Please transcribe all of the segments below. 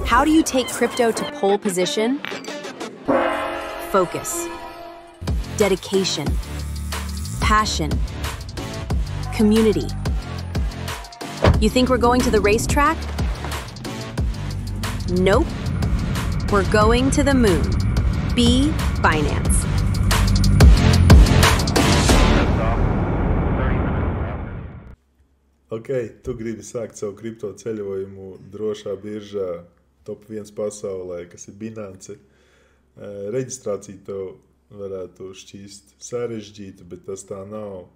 How do you take crypto to pole position? Focus, dedication, passion, community. You think we're going to the racetrack? Nope. We're going to the moon. Be Binance. Ok, tu gribi sākt savu kripto ceļojumu drošā biržā top 1 pasaulē, kas ir Binance. Reģistrācija tev varētu šķīst sarežģīta, bet tas tā nav.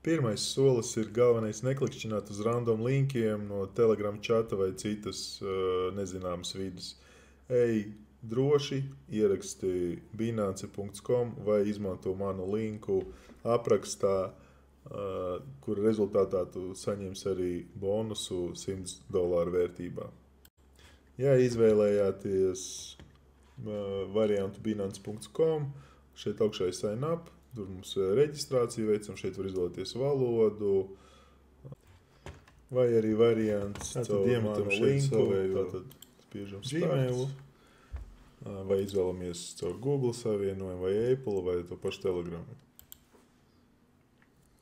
Pirmais solis ir galvenais neklikšķināt uz random linkiem no Telegram čata vai citas nezināmas vidas. Ej droši, ieraksti binance.com vai izmanto manu linku aprakstā, kur rezultātā tu saņemsi arī bonusu $100 vērtībā. Ja izvēlējāties variantu binance.com, šeit augšā ir sign up, tur mums reģistrāciju veicam, šeit var izvēlēties valodu, vai arī variants caur manu linku, tātad spiežam Gmailu, vai izvēlamies caur Google savienojumu, vai Apple, vai to pašu Telegramu.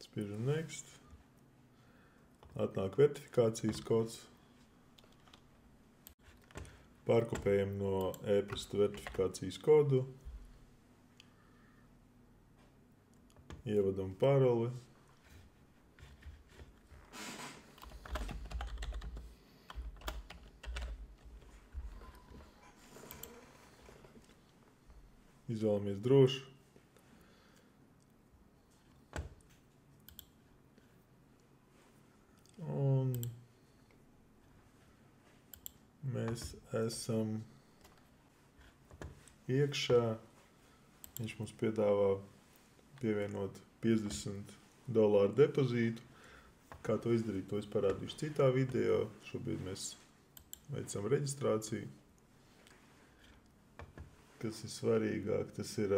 Spiežam next, atnāk verifikācijas kods, pārkopējam no e-pasta verifikācijas kodu, ievadam paroli, izvēlamies drošu, un mēs esam iekšā. Viņš mums piedāvā pievienot $50 depozītu. Kā to izdarīt, to es parādīšu citā video. Šobrīd mēs veicam reģistrāciju. Kas ir svarīgāk, tas ir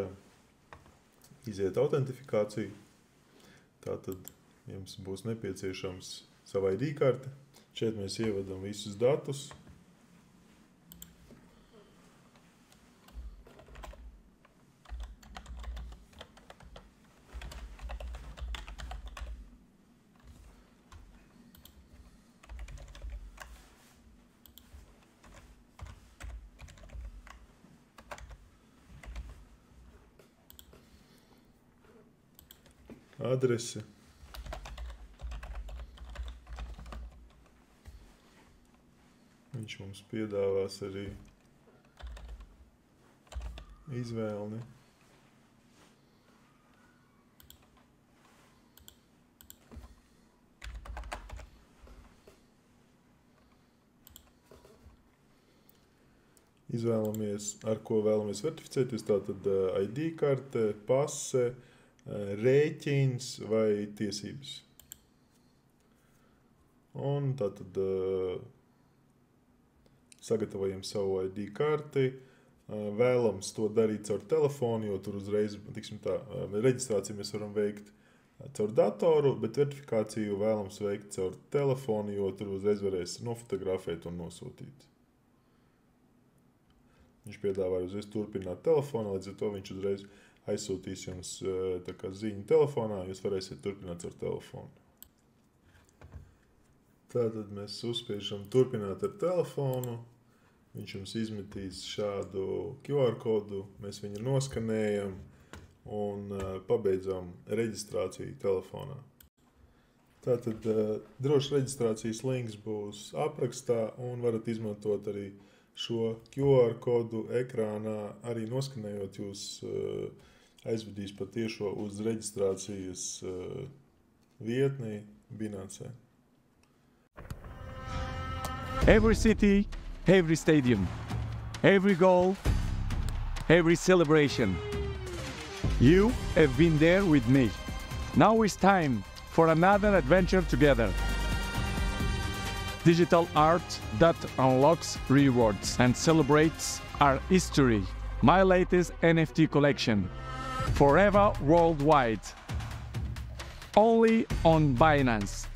iziet autentifikāciju. Tātad jums būs nepieciešams sava ID karte. Šeit mēs ievadam visus datus. Adrese. Viņš mums piedāvās arī izvēli. Izvēlamies, ar ko vēlamies verificēties, tātad ID karte, pase, rēķins vai tiesības. Un tātad sagatavojam savu ID karti. Vēlams to darīt caur telefonu, jo tur uzreiz, tiksim tā, reģistrāciju mēs varam veikt caur datoru, bet verifikāciju vēlams veikt caur telefonu, jo tur uzreiz varēs nofotografēt un nosūtīt. Viņš piedāvāja uzreiz turpināt telefonā, līdz ar to viņš uzreiz aizsūtīs jums tā kā ziņu telefonā, jūs varēsiet turpināt ar telefonu. Tātad mēs uzspiežam turpināt ar telefonu. Viņš jums izmetīs šādu QR kodu, mēs viņu noskanējam un pabeidzam reģistrāciju telefonā. Tātad drošs reģistrācijas links būs aprakstā un varat izmantot arī šo QR kodu ekrānā, arī noskanējot jūs aizvedīs patiešo uz reģistrācijas vietni Binance. Every city, every stadium, every goal, every celebration. You have been there with me. Now it's time for another adventure together. Digital art that unlocks rewards and celebrates our history. My latest NFT collection. Forever worldwide. Only on Binance.